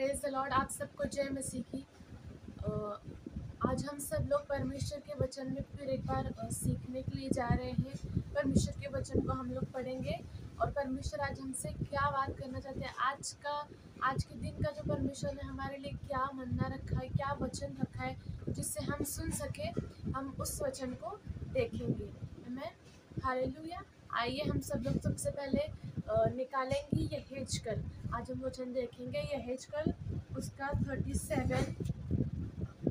Praise the Lord. आप सबको जय मसीह की। आज हम सब लोग परमेश्वर के वचन में फिर एक बार सीखने के लिए जा रहे हैं। परमेश्वर के वचन को हम लोग पढ़ेंगे और परमेश्वर आज हमसे क्या बात करना चाहते हैं। आज के दिन का जो परमेश्वर ने हमारे लिए क्या मन्ना रखा है, क्या वचन रखा है जिससे हम सुन सके, हम उस वचन को देखेंगे। आमीन, हालेलुया। आइए हम सब लोग सबसे पहले निकालेंगे यहेजकल। आज हम वचन देखेंगे यहेजकल उसका 37।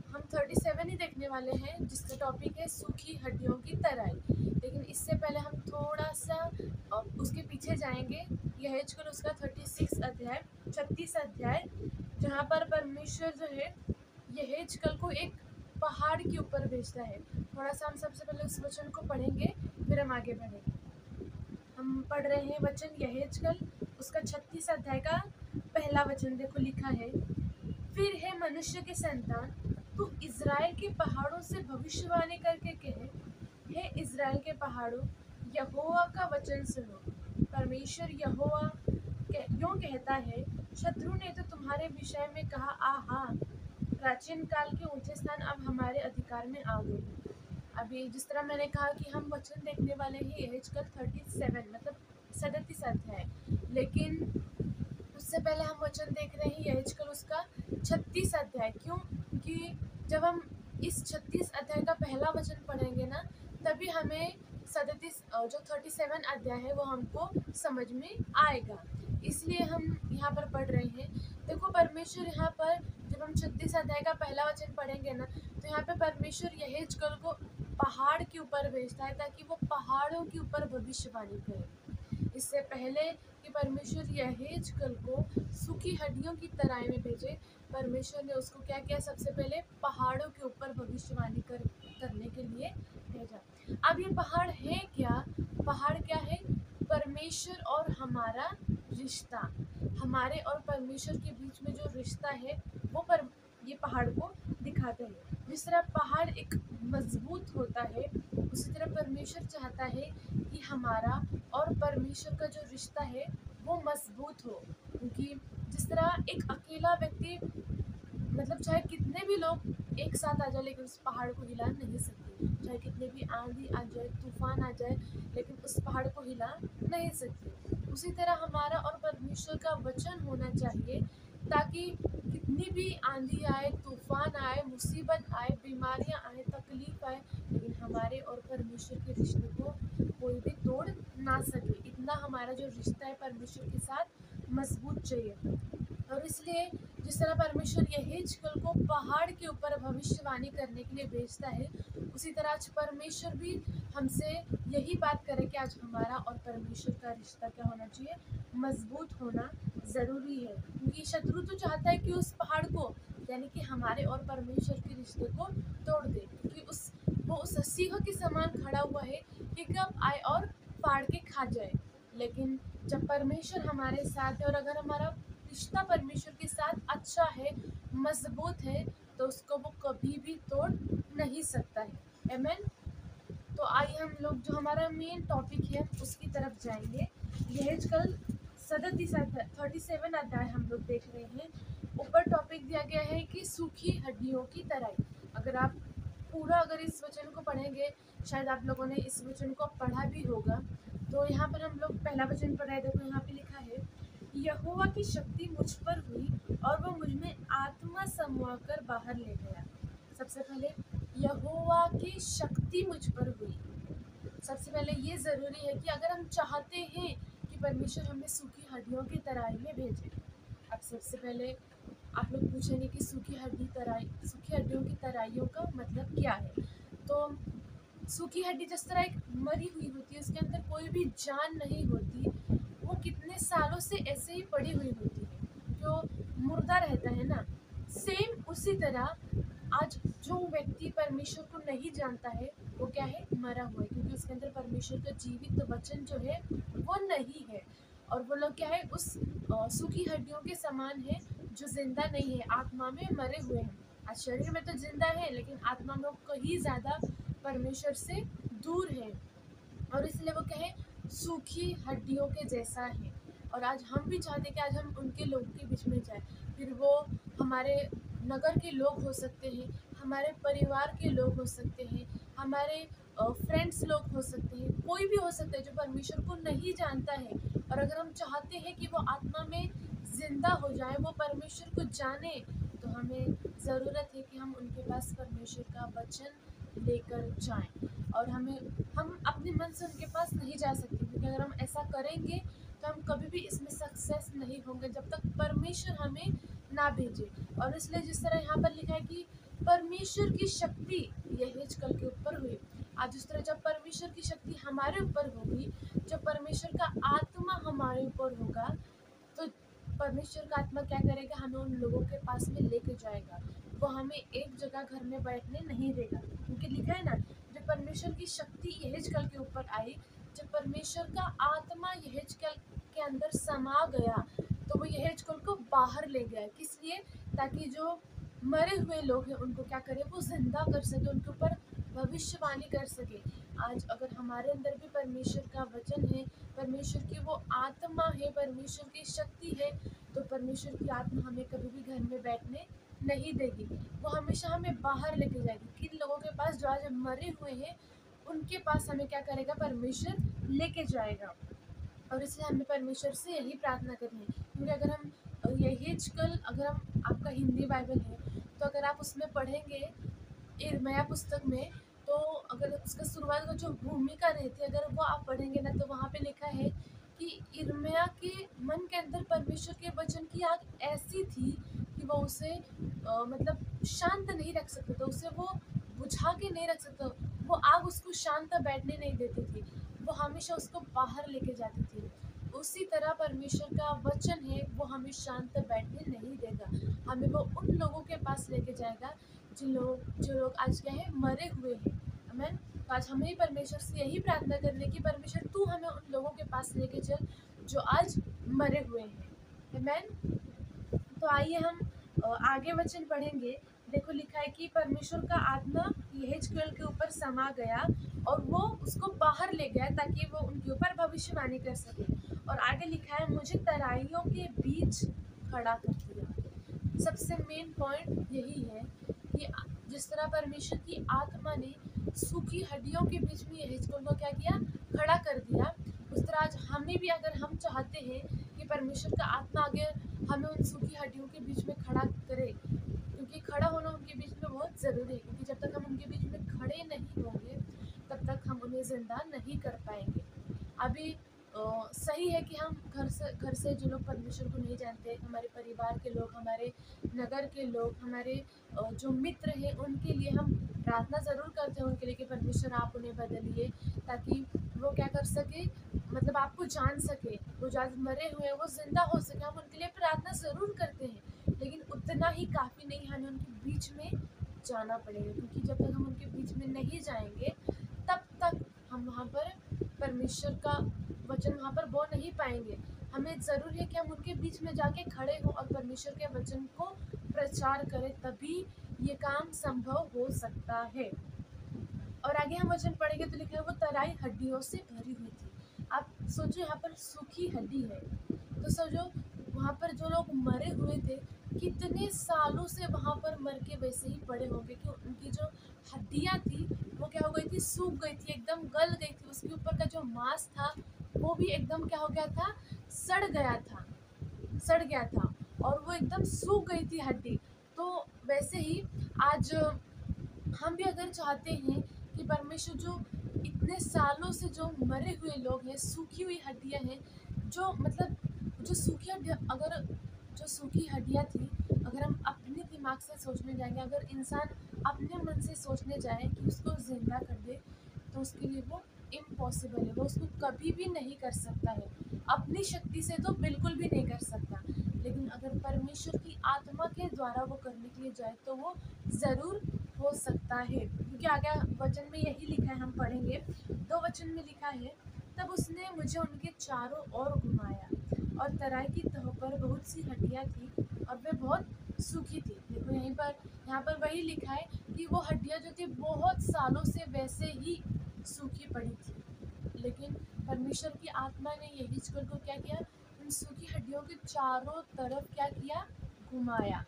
हम 37 ही देखने वाले हैं जिसका टॉपिक है सूखी हड्डियों की तराई। लेकिन इससे पहले हम थोड़ा सा उसके पीछे जाएंगे। यहेजकल उसका 36 अध्याय जहाँ पर परमेश्वर जो है यहेजकल को एक पहाड़ के ऊपर भेजता है। थोड़ा सा हम सबसे पहले उस वचन को पढ़ेंगे, फिर हम आगे बढ़ेंगे। हम पढ़ रहे हैं वचन यहेजकल उसका 36 अध्याय का पहला वचन। देखो लिखा है, फिर है मनुष्य के संतान, तू इज़राइल के पहाड़ों से भविष्यवाणी करके कहे, हे इज़राइल के पहाड़ों, यहोवा का वचन सुनो। परमेश्वर यहोवा यूँ कहता है, शत्रु ने तो तुम्हारे विषय में कहा, आहा, प्राचीन काल के ऊंचे स्थान अब हमारे अधिकार में आ गए। अभी जिस तरह मैंने कहा कि हम वचन देखने वाले हैं यहेजकल 37 मतलब 37 अध्याय, लेकिन उससे पहले हम वचन देख रहे हैं यहेजकल उसका 36 अध्याय। क्यों? क्योंकि जब हम इस 36 अध्याय का पहला वचन पढ़ेंगे ना, तभी हमें 37 अध्याय है वो हमको समझ में आएगा। इसलिए हम यहाँ पर पढ़ रहे हैं। देखो परमेश्वर यहाँ पर जब हम 36 अध्याय का पहला वचन पढ़ेंगे ना, तो यहाँ पे परमेश्वर यहेजकल को पहाड़ के ऊपर भेजता है ताकि वो पहाड़ों के ऊपर भविष्यवाणी करे। इससे पहले कि परमेश्वर यहेजकल को सूखी हड्डियों की तराई में भेजे, परमेश्वर ने उसको क्या किया, सबसे पहले पहाड़ों के ऊपर भविष्यवाणी करने के लिए भेजा। अब ये पहाड़ है क्या? पहाड़ क्या है? परमेश्वर और हमारा रिश्ता। हमारे और परमेश्वर के बीच में जो रिश्ता है वो ये पहाड़ को दिखाते हैं। जिस तरह पहाड़ एक मजबूत होता है, उसी तरह परमेश्वर चाहता है कि हमारा और परमेश्वर का जो रिश्ता है वो मजबूत हो। क्योंकि जिस तरह एक अकेला व्यक्ति मतलब चाहे कितने भी लोग एक साथ आ जाए लेकिन उस पहाड़ को हिला नहीं सकते, चाहे कितने भी आंधी आ जाए, तूफान आ जाए, लेकिन उस पहाड़ को हिला नहीं सकते। उसी तरह हमारा और परमेश्वर का वचन होना चाहिए ताकि कितनी भी आंधी आए, तूफान आए, मुसीबत आए, बीमारियां आए, तकलीफ आए, लेकिन हमारे और परमेश्वर के रिश्ते को कोई भी तोड़ ना सके। इतना हमारा जो रिश्ता है परमेश्वर के साथ मजबूत चाहिए। और इसलिए जिस तरह परमेश्वर यहेजकल को पहाड़ के ऊपर भविष्यवाणी करने के लिए भेजता है, उसी तरह आज परमेश्वर भी हमसे यही बात करे कि आज हमारा और परमेश्वर का रिश्ता क्या होना चाहिए, मजबूत होना ज़रूरी है। क्योंकि शत्रु तो चाहता है कि उस पहाड़ को यानी कि हमारे और परमेश्वर के रिश्ते को तोड़ दे, क्योंकि वो उस सिंह के समान खड़ा हुआ है कि कब आए और फाड़ के खा जाए। लेकिन जब परमेश्वर हमारे साथ है और अगर हमारा रिश्ता परमेश्वर के साथ अच्छा है, मजबूत है, तो उसको वो कभी भी तोड़ नहीं सकता है। आमीन। तो आइए हम लोग जो हमारा मेन टॉपिक है उसकी तरफ जाएंगे। यहेजकल 37 अध्याय हम लोग देख रहे हैं। ऊपर टॉपिक दिया गया है कि सूखी हड्डियों की तराई। अगर इस वचन को पढ़ेंगे, शायद आप लोगों ने इस वचन को पढ़ा भी होगा। तो यहाँ पर हम लोग पहला वचन पढ़ रहे, देखो यहाँ पे लिखा है, यहोवा की शक्ति मुझ पर हुई और वो मुझ में आत्मा समवाकर बाहर ले गया। सबसे पहले यहोवा की शक्ति मुझ पर हुई। सबसे पहले ये ज़रूरी है कि अगर हम चाहते हैं कि परमेश्वर हमें सूखी हड्डियों की तराई में भेजे। अब सबसे पहले आप लोग पूछेंगे कि सूखी हड्डियों की तराइयों का मतलब क्या है। तो सूखी हड्डी जिस तरह एक मरी हुई होती है, उसके अंदर कोई भी जान नहीं होती, वो कितने सालों से ऐसे ही पड़ी हुई होती है, जो मुर्दा रहता है ना, सेम उसी तरह आज जो व्यक्ति परमेश्वर को नहीं जानता है वो क्या है, मरा हुआ है, क्योंकि उसके अंदर परमेश्वर का जीवित वचन जो है वो नहीं है। और वो लोग क्या है, उस सूखी हड्डियों के समान है जो जिंदा नहीं है, आत्मा में मरे हुए हैं। आज शरीर में तो जिंदा है लेकिन आत्मा में कहीं ज़्यादा परमेश्वर से दूर है, और इसलिए वो कहे सूखी हड्डियों के जैसा है। और आज हम भी चाहते हैं कि आज हम उनके लोगों के बीच में जाए, फिर वो हमारे नगर के लोग हो सकते हैं, हमारे परिवार के लोग हो सकते हैं, हमारे फ्रेंड्स लोग हो सकते हैं, कोई भी हो सकता है जो परमेश्वर को नहीं जानता है। और अगर हम चाहते हैं कि वो आत्मा में ज़िंदा हो जाए, वो परमेश्वर को जाने, तो हमें ज़रूरत है कि हम उनके पास परमेश्वर का वचन लेकर जाएँ। और हम अपने मन से उनके पास नहीं जा सकते, क्योंकि अगर हम ऐसा करेंगे तो हम कभी भी इसमें सक्सेस नहीं होंगे जब तक परमेश्वर हमें ना भेजे। और इसलिए जिस तरह यहाँ पर लिखा है कि परमेश्वर की शक्ति यहेजकेल के ऊपर हुई। आज जिस तरह जब परमेश्वर की शक्ति हमारे ऊपर होगी, जब परमेश्वर का आत्मा हमारे ऊपर होगा, तो परमेश्वर का आत्मा क्या करेगा, हमें उन लोगों के पास में लेके जाएगा। वो हमें एक जगह घर में बैठने नहीं देगा, क्योंकि लिखा है ना, जब परमेश्वर की शक्ति यहेजकेल के ऊपर आई, जब परमेश्वर का आत्मा यहेजकेल के अंदर समा गया, तो वो यहेजकेल को बाहर ले गया। किस लिए? ताकि जो मरे हुए लोग हैं उनको क्या करे, वो जिंदा कर सके, उनके ऊपर भविष्यवाणी कर सके। आज अगर हमारे अंदर भी परमेश्वर का वचन है, परमेश्वर की वो आत्मा है, परमेश्वर की शक्ति है, तो परमेश्वर की आत्मा हमें कभी भी घर में बैठने नहीं देगी। वो हमेशा हमें बाहर लेके जाएगी। किन लोगों के पास? जो आज मरे हुए हैं, उनके पास हमें क्या करेगा, परमेश्वर लेके जाएगा। और इसलिए हमें परमेश्वर से यही प्रार्थना करनी है, क्योंकि अगर हम यहेजकेल, अगर हम, आपका हिंदी बाइबल है तो अगर आप उसमें पढ़ेंगे यिर्मयाह पुस्तक में, तो अगर उसका शुरुआत का जो भूमिका रहती है, अगर वो आप पढ़ेंगे ना, तो वहाँ पे लिखा है कि यिर्मयाह के मन के अंदर परमेश्वर के वचन की आग ऐसी थी कि वो उसे मतलब शांत नहीं रख सकता था, उसे वो बुझा के नहीं रख सकता। वो आग उसको शांत बैठने नहीं देती थी, वो हमेशा उसको बाहर लेके जाती थी। उसी तरह परमेश्वर का वचन है, वो हमें शांत बैठने नहीं देगा, हमें वो उन लोगों के पास लेके जाएगा जो लोग आज क्या है, मरे हुए हैं। आमीन। तो आज हमें परमेश्वर से यही प्रार्थना करनी है कि परमेश्वर तू हमें उन लोगों के पास लेके चल जो आज मरे हुए हैं। आमीन। तो आइए हम आगे वचन पढ़ेंगे। देखो लिखा है कि परमेश्वर का आत्मा यहेजकेल के ऊपर समा गया और वो उसको बाहर ले गया ताकि वो उनके ऊपर भविष्यवाणी कर सके। और आगे लिखा है, मुझे तराइयों के बीच खड़ा कर दिया। सबसे मेन पॉइंट यही है कि जिस तरह परमेश्वर की आत्मा ने सूखी हड्डियों के बीच में यहेजकेल को क्या किया, खड़ा कर दिया, उस तरह आज हमें भी, अगर हम चाहते हैं कि परमेश्वर का आत्मा आगे हमें उन सूखी हड्डियों के बीच में खड़ा करे, क्योंकि खड़ा होना उनके बीच में बहुत ज़रूरी है, क्योंकि जब तक हम उनके बीच में खड़े नहीं होंगे तब तक हम उन्हें ज़िंदा नहीं कर पाएंगे। अभी सही है कि हम घर से जो लोग परमेश्वर को नहीं जानते, हमारे परिवार के लोग, हमारे नगर के लोग, हमारे जो मित्र हैं, उनके लिए हम प्रार्थना ज़रूर करते हैं उनके लिए कि परमेश्वर आप उन्हें बदलिए, ताकि वो क्या कर सके, मतलब आपको जान सके, वो जो आज मरे हुए हैं वो जिंदा हो सके। हम उनके लिए प्रार्थना ज़रूर करते हैं, लेकिन उतना ही काफ़ी नहीं, हमें उनके बीच में जाना पड़ेगा, क्योंकि जब तक हम उनके बीच में नहीं जाएंगे तब तक हम वहाँ पर परमेश्वर का वचन वहाँ पर बो नहीं पाएंगे। हमें ज़रूरी है कि हम उनके बीच में जाके खड़े हों और परमेश्वर के वचन को प्रचार करें, तभी ये काम संभव हो सकता है। और आगे हम वचन पढ़ेंगे तो लिखा है, वो तराई हड्डियों से भरी हुई थी। आप सोचो यहाँ पर सूखी हड्डी है, तो सोचो वहाँ पर जो लोग मरे हुए थे, कितने सालों से वहाँ पर मर के वैसे ही पड़े होंगे कि उनकी जो हड्डियाँ थी वो क्या हो गई थी, सूख गई थी, एकदम गल गई थी, उसके ऊपर का जो मांस था वो भी एकदम क्या हो गया था, सड़ गया था, सड़ गया था, और वो एकदम सूख गई थी हड्डी। तो वैसे ही आज हम भी अगर चाहते हैं कि परमेश्वर जो इतने सालों से जो मरे हुए लोग हैं, सूखी हुई हड्डियां हैं, जो मतलब जो सूखी हड्डियाँ, अगर जो सूखी हड्डियाँ थी, अगर हम अपने दिमाग से सोचने जाएंगे, अगर इंसान अपने मन से सोचने जाए कि उसको जिंदा कर दे, तो उसके लिए वो इम्पॉसिबल है, वो उसको कभी भी नहीं कर सकता है, अपनी शक्ति से तो बिल्कुल भी नहीं कर सकता। लेकिन अगर परमेश्वर की आत्मा के द्वारा वो करने के लिए जाए तो वो ज़रूर हो सकता है, क्योंकि आगे वचन में यही लिखा है, हम पढ़ेंगे 2 वचन में लिखा है, तब उसने मुझे उनके चारों ओर घुमाया और तराई की तह पर बहुत सी हड्डियाँ थी और वे बहुत सूखी थी। देखो यहाँ पर वही लिखा है कि वो हड्डियाँ जो थी बहुत सालों से वैसे ही सूखी पड़ी थी, लेकिन परमेश्वर की आत्मा ने यहीजकेल को क्या किया, उन सूखी हड्डियों के चारों तरफ क्या किया, घुमाया।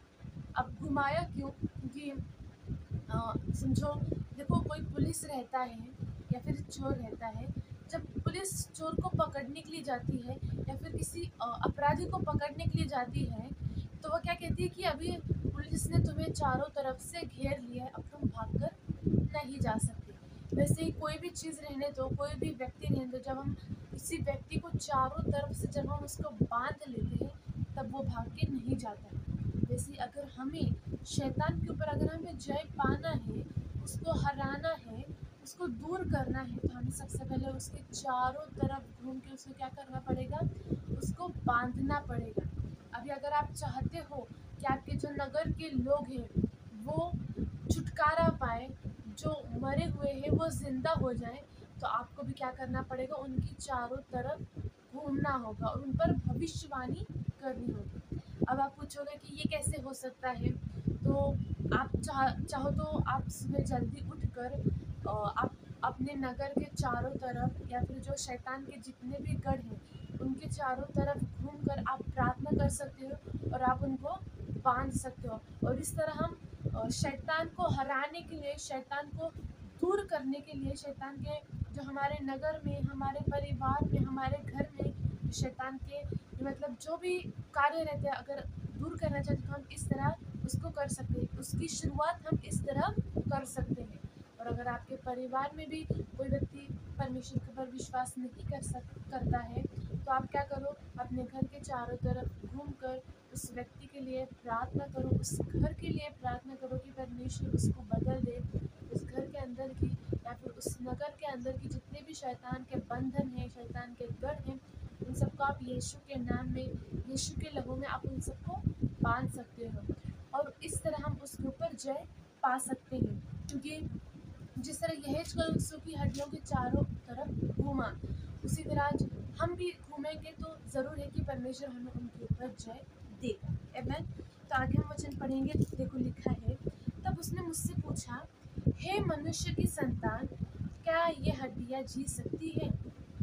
अब घुमाया क्यों? क्योंकि समझो, देखो कोई पुलिस रहता है या फिर चोर रहता है। जब पुलिस चोर को पकड़ने के लिए जाती है या फिर किसी अपराधी को पकड़ने के लिए जाती है, तो वो क्या कहती है कि अभी पुलिस ने तुम्हें चारों तरफ से घेर लिया है, अब तुम भागकर नहीं जा सकते। वैसे ही कोई भी चीज़ रहने दो, कोई भी व्यक्ति रहने दो, जब हम किसी व्यक्ति को चारों तरफ से जब हम उसको बांध लेते हैं, तब वो भाग के नहीं जाता है। वैसे अगर हमें शैतान के ऊपर अगर हमें जय पाना है, उसको हराना है, उसको दूर करना है, तो हमें सबसे पहले उसके चारों तरफ घूम के उसको क्या करना पड़ेगा? उसको बांधना पड़ेगा। अभी अगर आप चाहते हो कि आपके जो नगर के लोग हैं वो छुटकारा पाए, जो मरे हुए हैं वो जिंदा हो जाए, तो आपको भी क्या करना पड़ेगा? उनकी चारों तरफ घूमना होगा और उन पर भविष्यवाणी करनी होगी। अब आप पूछोगे कि ये कैसे हो सकता है? तो आप चाहो तो आप सुबह जल्दी उठकर आप अपने नगर के चारों तरफ या फिर जो शैतान के जितने भी गढ़ हैं उनके चारों तरफ घूमकर आप प्रार्थना कर सकते हो और आप उनको बांध सकते हो। और इस तरह हम शैतान को हराने के लिए, शैतान को दूर करने के लिए, शैतान के जो हमारे नगर में, हमारे परिवार में, हमारे घर में शैतान के मतलब जो भी कार्य रहते हैं, अगर दूर करना चाहते तो हम इस तरह उसको कर सकते हैं। उसकी शुरुआत हम इस तरह कर सकते हैं। और अगर आपके परिवार में भी कोई व्यक्ति परमेश्वर के ऊपर विश्वास नहीं करता है, तो आप क्या करो? अपने घर के चारों तरफ घूमकर उस व्यक्ति के लिए प्रार्थना करो, उस घर के लिए प्रार्थना करो कि परमेश्वर उसको बदल दे। उस घर के अंदर की या फिर उस नगर के अंदर की जितने भी शैतान के बंधन हैं, शैतान के गढ़ हैं, उन सबको आप यीशु के नाम में, यीशु के लहू में आप उन सबको बांध सकते हो और इस तरह हम उसके ऊपर जय पा सकते हैं। क्योंकि जिस तरह यहेज कल उसकी की हड्डियों के चारों तरफ घूमा, उसी तरह आज हम भी घूमेंगे तो ज़रूर है कि परमेश्वर हमें उनके ऊपर जय देगा। आमीन। तो आगे हम वचन पढ़ेंगे। देखो लिखा है, तब उसने मुझसे पूछा, हे मनुष्य की संतान, क्या ये हड्डियाँ जी सकती है?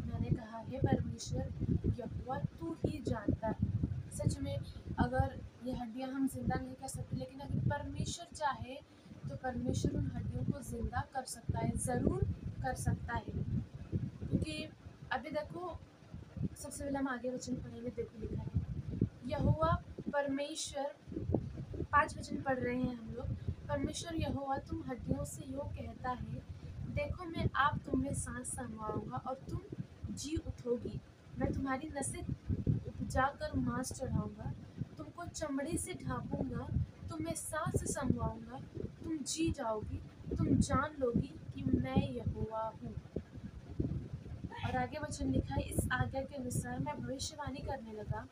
मैंने कहा, हे परमेश्वर यहोवा, तू ही जानता है। सच में अगर ये हड्डियाँ हम जिंदा नहीं कर सकते, लेकिन अगर परमेश्वर चाहे तो परमेश्वर उन हड्डियों को जिंदा कर सकता है, ज़रूर कर सकता है। क्योंकि अभी देखो, सबसे पहले हम आगे वचन पढ़ेंगे। देखो लिखा है, यहोवा परमेश्वर, 5 वचन पढ़ रहे हैं हम लोग। परमेश्वर यहोवा तुम हड्डियों से यूँ कहता है, देखो मैं आप तुम में सांस समाऊंगा और तुम जी उठोगी। मैं तुम्हारी नसें उपजा कर मांस चढ़ाऊंगा, तुमको चमड़े से ढांपूंगा, तुम्हें सांस समवाऊंगा, तुम जी जाओगी, तुम जान लोगी कि मैं यहोवा हूँ। और आगे वचन लिखा है, इस आज्ञा के अनुसार मैं भविष्यवाणी करने लगा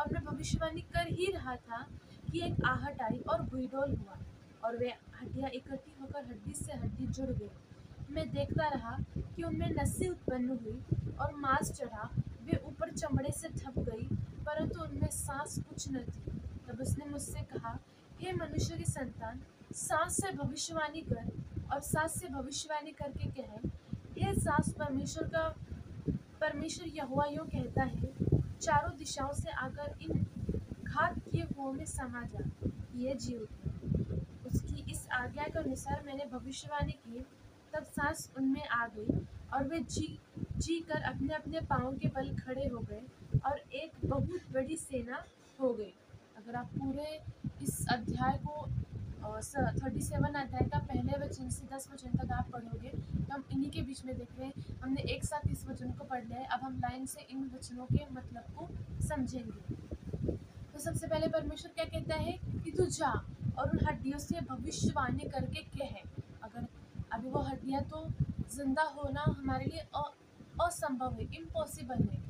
और मैं भविष्यवाणी कर ही रहा था कि एक आहट आई और भूईडोल हुआ और वे हड्डियाँ इकट्ठी होकर हड्डी से हड्डी जुड़ गई। मैं देखता रहा कि उनमें नसें उत्पन्न हुई और मांस चढ़ा, वे ऊपर चमड़े से ढप गई, परंतु उनमें सांस कुछ न थी। तब उसने मुझसे कहा, हे मनुष्य की संतान, सांस से भविष्यवाणी कर और सांस से भविष्यवाणी करके कहे, हे सांस परमेश्वर यहोवा यूँ कहता है, चारों दिशाओं से आकर इन घात किए हुओं में समा जा, ये जी उठे। उसकी इस आज्ञा के अनुसार मैंने भविष्यवाणी की, तब सांस उनमें आ गई और वे जी कर अपने अपने पाँवों के बल खड़े हो गए और एक बहुत बड़ी सेना हो गई। अगर आप पूरे इस अध्याय को 37 अध्याय का पहले वचन से 10 वचन तक आप पढ़ोगे तो हम इन्हीं के बीच में देख रहे हैं। हमने एक साथ इस वचन को पढ़ लिया है, अब हम लाइन से इन वचनों के मतलब को समझेंगे। तो सबसे पहले परमेश्वर क्या कहता है कि तू जा और उन हड्डियों से भविष्यवाणी करके कह। अगर अभी वो हड्डियाँ तो जिंदा होना हमारे लिए असंभव है, इम्पॉसिबल है।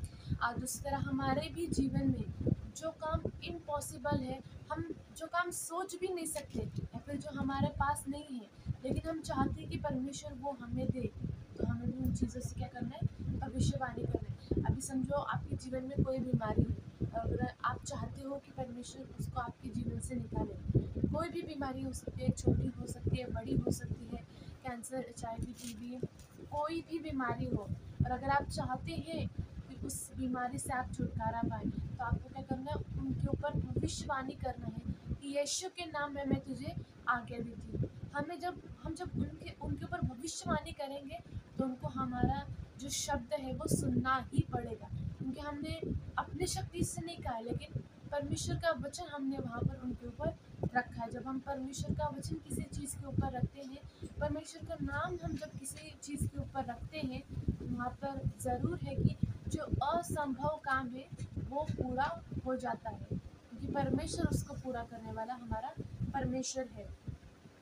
आज उस तरह हमारे भी जीवन में जो काम इम्पॉसिबल है, हम जो काम सोच भी नहीं सकते या फिर जो हमारे पास नहीं है, लेकिन हम चाहते हैं कि परमेश्वर वो हमें दे, तो हमें भी उन चीज़ों से क्या करना है? भविष्यवाणी करना है। अभी समझो आपके जीवन में कोई बीमारी है, अगर आप चाहते हो कि परमेश्वर उसको आपके जीवन से निकाले, कोई भी बीमारी हो सकती है, छोटी हो सकती है, बड़ी हो सकती है, कैंसर, HIV, TB, कोई भी बीमारी हो, और अगर आप चाहते हैं कि उस बीमारी से आप छुटकारा पाएँ, तो आपको क्या करना है? उनके ऊपर भविष्यवाणी करना है, यीशु के नाम में मैं तुझे आज्ञा देती हूँ। हमें जब हम जब उनके उनके ऊपर भविष्यवाणी करेंगे तो उनको हमारा जो शब्द है वो सुनना ही पड़ेगा, क्योंकि हमने अपनी शक्ति से नहीं कहा है, लेकिन परमेश्वर का वचन हमने वहाँ पर उनके ऊपर रखा है। जब हम परमेश्वर का वचन किसी चीज़ के ऊपर रखते हैं, परमेश्वर का नाम हम जब किसी चीज़ के ऊपर रखते हैं, तो वहाँ पर ज़रूर है कि जो असंभव काम है वो पूरा हो जाता है, क्योंकि परमेश्वर उसको पूरा करने वाला हमारा परमेश्वर है।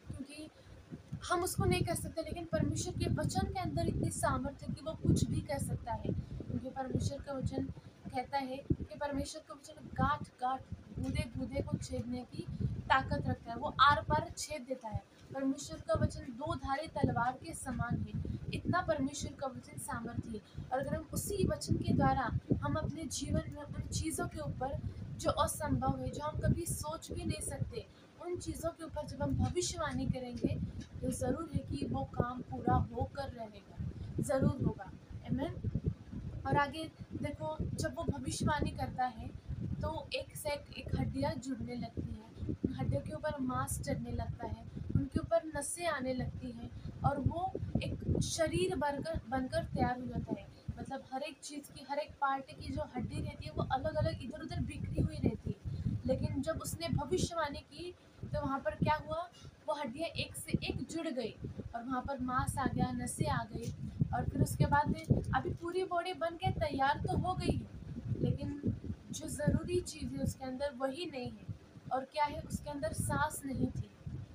क्योंकि हम उसको नहीं कर सकते, लेकिन परमेश्वर के वचन के अंदर इतनी सामर्थ्य है कि वो कुछ भी कर सकता है। क्योंकि परमेश्वर का वचन कहता है कि परमेश्वर का वचन गांठ गांठ गूदे गूदे को छेदने की ताकत रखता है, वो आर पार छेद देता है। परमेश्वर का वचन दो धारी तलवार के समान है, इतना परमेश्वर का वचन सामर्थ्य है। और अगर हम उसी वचन के द्वारा हम अपने जीवन में उन चीज़ों के ऊपर जो असंभव है, जो हम कभी सोच भी नहीं सकते, उन चीज़ों के ऊपर जब हम भविष्यवाणी करेंगे तो ज़रूर है कि वो काम पूरा होकर रहेगा, ज़रूर होगा। आमीन। और आगे देखो, जब वो भविष्यवाणी करता है तो एक से एक हड्डियाँ जुड़ने लगती हैं, उन हड्डियों के ऊपर मांस चढ़ने लगता है, उनके ऊपर नसें आने लगती हैं, और वो एक शरीर बनकर बनकर तैयार हो जाता है। मतलब हर एक चीज़ की, हर एक पार्ट की जो हड्डी रहती है वो अलग अलग इधर उधर बिखरी हुई रहती है, लेकिन जब उसने भविष्यवाणी की तो वहाँ पर क्या हुआ, वो हड्डियाँ एक से एक जुड़ गई, और वहाँ पर मांस आ गया, नसें आ गई। और फिर उसके बाद में अभी पूरी बॉडी बन के तैयार तो हो गई है, लेकिन जो ज़रूरी चीज़ है उसके अंदर वही नहीं है। और क्या है, उसके अंदर सांस नहीं थी।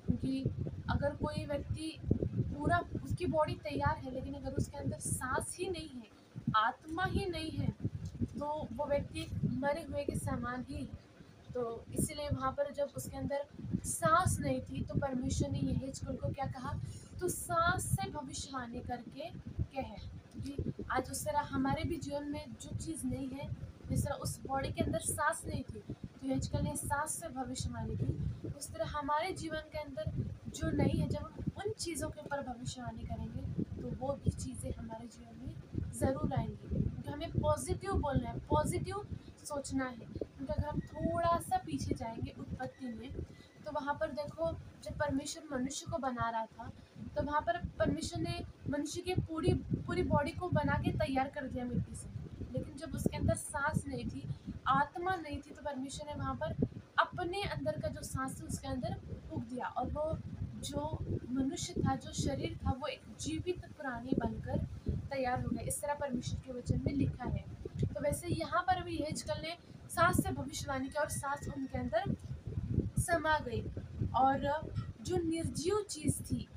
क्योंकि अगर कोई व्यक्ति पूरा, उसकी बॉडी तैयार है लेकिन अगर उसके अंदर सांस ही नहीं है, आत्मा ही नहीं है, तो वो व्यक्ति मरे हुए के समान ही है। तो इसीलिए वहाँ पर जब उसके अंदर सांस नहीं थी तो परमेश्वर ने यहेजकेल को क्या कहा, तो सांस से भविष्यवाणी करके कहे। क्योंकि आज उस तरह हमारे भी जीवन में जो चीज़ नहीं है, जिस तरह उस बॉडी के अंदर सांस नहीं थी तो यहेजकेल ने सांस से भविष्यवाणी की, उस तरह हमारे जीवन के अंदर जो नहीं है, जब हम उन चीज़ों के ऊपर भविष्यवाणी करेंगे तो वो भी चीज़ें हमारे जीवन में ज़रूर आएंगी। क्योंकि हमें पॉजिटिव बोलना है, पॉजिटिव सोचना है। क्योंकि अगर हम थोड़ा सा पीछे जाएंगे उत्पत्ति में, तो वहाँ पर देखो, जब परमेश्वर मनुष्य को बना रहा था तो वहाँ पर परमेश्वर ने मनुष्य की पूरी पूरी बॉडी को बना के तैयार कर दिया मिट्टी से, लेकिन जब उसके अंदर सांस नहीं थी, आत्मा नहीं थी, तो परमेश्वर ने वहाँ पर अपने अंदर का जो सांस था उसके अंदर फूंक दिया, और वो जो मनुष्य था, जो शरीर था, वो एक जीवित प्राणी बनकर तैयार हो गया। इस तरह परमेश्वर के वचन में लिखा है। तो वैसे यहाँ पर भी यहेजकेल ने सांस से भविष्यवाणी की और सांस उनके अंदर समा गई। और जो निर्जीव चीज़ थी,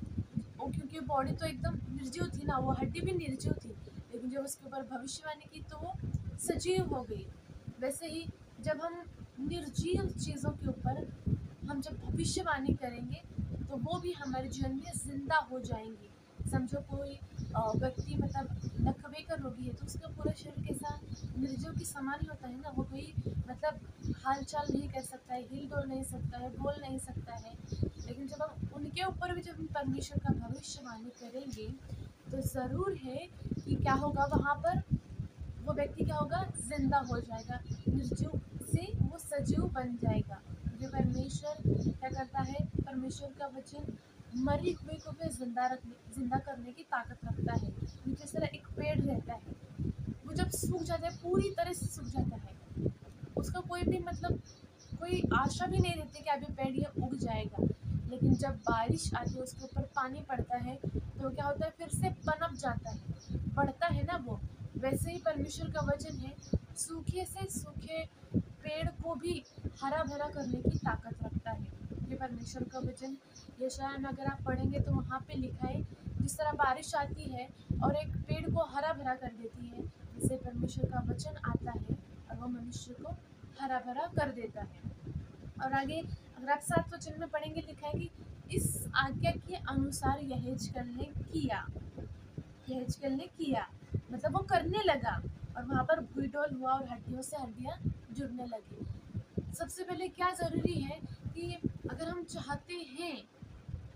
वो, क्योंकि बॉडी तो एकदम निर्जीव थी ना, वो हड्डी भी निर्जीव थी, लेकिन जब उसके ऊपर भविष्यवाणी की तो वो सजीव हो गई। वैसे ही जब हम निर्जीव चीज़ों के ऊपर हम जब भविष्यवाणी करेंगे तो वो भी हमारे जीवन में जिंदा हो जाएंगी। समझो कोई व्यक्ति मतलब लकवे का रोगी है तो उसका पूरा शरीर कैसा, निर्जीव के समान ही होता है ना, वो कोई मतलब हाल चाल नहीं कर सकता है, हिल डुल नहीं सकता है, बोल नहीं सकता है। लेकिन जब हम उनके ऊपर भी जब हम परमेश्वर का भविष्यवाणी करेंगे तो ज़रूर है कि क्या होगा, वहाँ पर वो व्यक्ति क्या होगा, जिंदा हो जाएगा, निर्जीव से वो सजीव बन जाएगा। जो परमेश्वर क्या करता है, परमेश्वर का वचन मरी हुए को भी जिंदा करने की ताकत रखता है। जिस तरह एक पेड़ रहता है, वो जब सूख जाता है, पूरी तरह से सूख जाता है, उसका कोई भी मतलब कोई आशा भी नहीं रहती कि अभी पेड़ ये उग जाएगा, लेकिन जब बारिश आती है, उसके ऊपर पानी पड़ता है, तो क्या होता है, फिर से पनप जाता है, बढ़ता है ना वो। वैसे ही परमेश्वर का वचन है, सूखे से सूखे पेड़ को भी हरा भरा करने की ताकत रखता है। ये परमेश्वर का वचन यशायाह में अगर आप पढ़ेंगे तो वहाँ पे लिखा है, जिस तरह बारिश आती है और एक पेड़ को हरा भरा कर देती है, जिससे परमेश्वर का वचन आता है और वो मनुष्य को हरा भरा कर देता है। और आगे अगर आप 7 वचन में पढ़ेंगे, लिखा है कि इस आज्ञा के अनुसार यहेजकेल ने किया, मतलब वो करने लगा, और वहाँ पर भूईडोल हुआ और हड्डियों से हड्डियाँ जुड़ने लगी। सबसे पहले क्या ज़रूरी है कि अगर हम चाहते हैं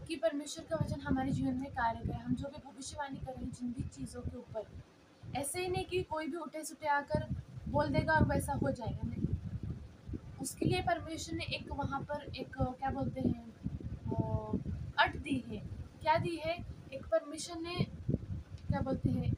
कि परमेश्वर का वचन हमारे जीवन में कार्य करे, हम जो भी भविष्यवाणी करें जिन भी चीज़ों के ऊपर, ऐसे ही नहीं कि कोई भी उठे सुटे आकर बोल देगा और वैसा हो जाएगा, नहीं। उसके लिए परमेश्वर ने एक वहाँ पर एक क्या बोलते हैं अट दी है। क्या दी है? एक परमेश्वर ने क्या बोलते हैं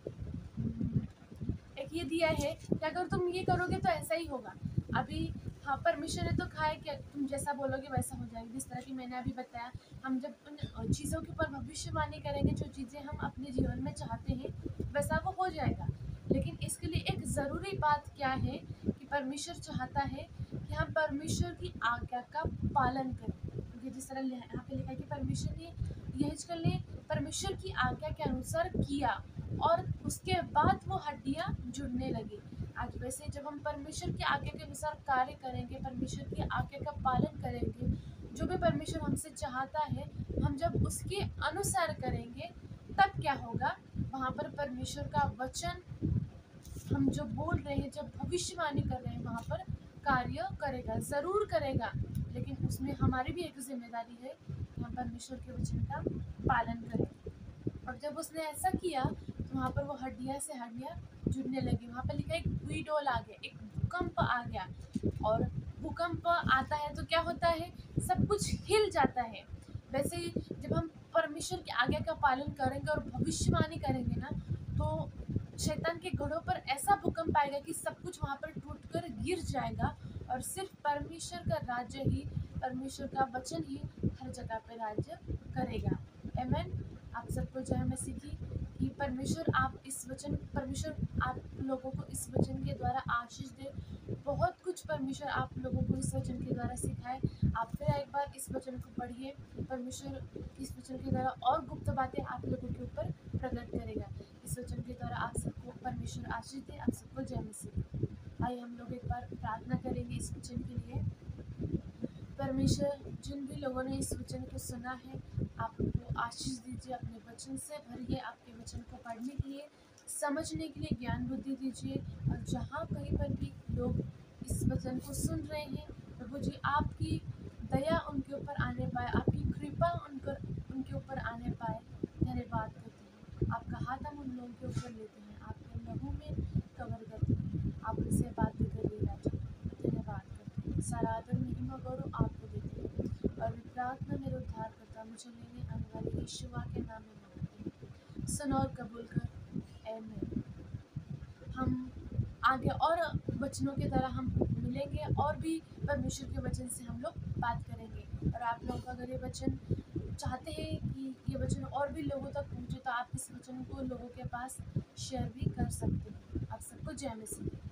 एक ये दिया है कि अगर तुम ये करोगे तो ऐसा ही होगा। अभी हाँ, परमेश्वर ने तो कहा है कि तुम जैसा बोलोगे वैसा हो जाएगा। जिस तरह की मैंने अभी बताया, हम जब उन चीज़ों के ऊपर भविष्यवाणी करेंगे, जो चीज़ें हम अपने जीवन में चाहते हैं वैसा वो हो जाएगा। लेकिन इसके लिए एक ज़रूरी बात क्या है कि परमेश्वर चाहता है कि हम परमेश्वर की आज्ञा का पालन करें। क्योंकि जिस तरह यहाँ पे लिखा है कि परमेश्वर ने यह ने परमेश्वर की आज्ञा के अनुसार किया और उसके बाद वो हड्डियाँ जुड़ने लगी। आज वैसे जब हम परमेश्वर की आज्ञा के अनुसार कार्य करेंगे, परमेश्वर की आज्ञा का पालन करेंगे, जो भी परमेश्वर हमसे चाहता है हम जब उसके अनुसार करेंगे, तब क्या होगा? वहाँ पर परमेश्वर का वचन हम जो बोल रहे हैं, जब भविष्यवाणी कर रहे हैं, वहाँ पर कार्य करेगा, ज़रूर करेगा। लेकिन उसमें हमारी भी एक जिम्मेदारी है कि हम परमेश्वर के वचन का पालन करें। और जब उसने ऐसा किया तो वहाँ पर वो हड्डियाँ से हड्डियाँ जुड़ने लगी। वहाँ पर लिखा एक भूईडोल आ गया, एक भूकंप आ गया। और भूकंप आता है तो क्या होता है? सब कुछ हिल जाता है। वैसे ही जब हम परमेश्वर की आज्ञा का पालन करेंगे और भविष्यवाणी करेंगे ना, तो शैतान के गढ़ों पर ऐसा भूकंप आएगा कि सब कुछ वहाँ पर टूट कर गिर जाएगा और सिर्फ परमेश्वर का राज्य ही, परमेश्वर का वचन ही हर जगह पर राज्य करेगा। आमेन। आप सबको जय मसीह की कि परमेश्वर आप लोगों को इस वचन के द्वारा आशीष दे। बहुत कुछ परमेश्वर आप लोगों को इस वचन के द्वारा सिखाए। आप फिर एक बार इस वचन को पढ़िए। परमेश्वर इस वचन के द्वारा और गुप्त बातें आप लोगों के ऊपर प्रकट करेगा। इस वचन के द्वारा आप सबको परमेश्वर आशीष दे। आप सबको जय मसीह। आइए हम लोग एक बार प्रार्थना करेंगे इस वचन के लिए। परमेश्वर, जिन भी लोगों ने इस वचन को सुना है, आप उनको आशीष दीजिए, अपने वचन से भरिए, आपके वचन को पढ़ने के लिए, समझने के लिए ज्ञान बुद्धि दीजिए। और जहाँ कहीं पर भी लोग इस वचन को सुन रहे हैं, प्रभु जी, आपकी दया उनके ऊपर आने पाए, आपकी कृपा उनके ऊपर आने पाए। धन्यवाद करते हैं, आपका हाथ हम उन लोगों के ऊपर लेते हैं, आपके लहू में कवर करते हैं, आप उनसे बातें करिए राजा। धन्यवाद करते हैं, सारा आदर महिमा गौरव आपको देते हैं। और प्रार्थना मेरे उद्धार करता मुझे लेने आने वाले यीशुआ के नाम में मांगते हैं, सुन और कबूल कर। आमीन। हम आगे और वचनों के द्वारा हम मिलेंगे और भी परमेश्वर के वचन से हम लोग बात करेंगे। और आप लोग अगर ये वचन चाहते हैं कि ये वचन और भी लोगों तक पहुँचे, तो आप इस वचन को लोगों के पास शेयर भी कर सकते हैं। आप सबको जय मसीह।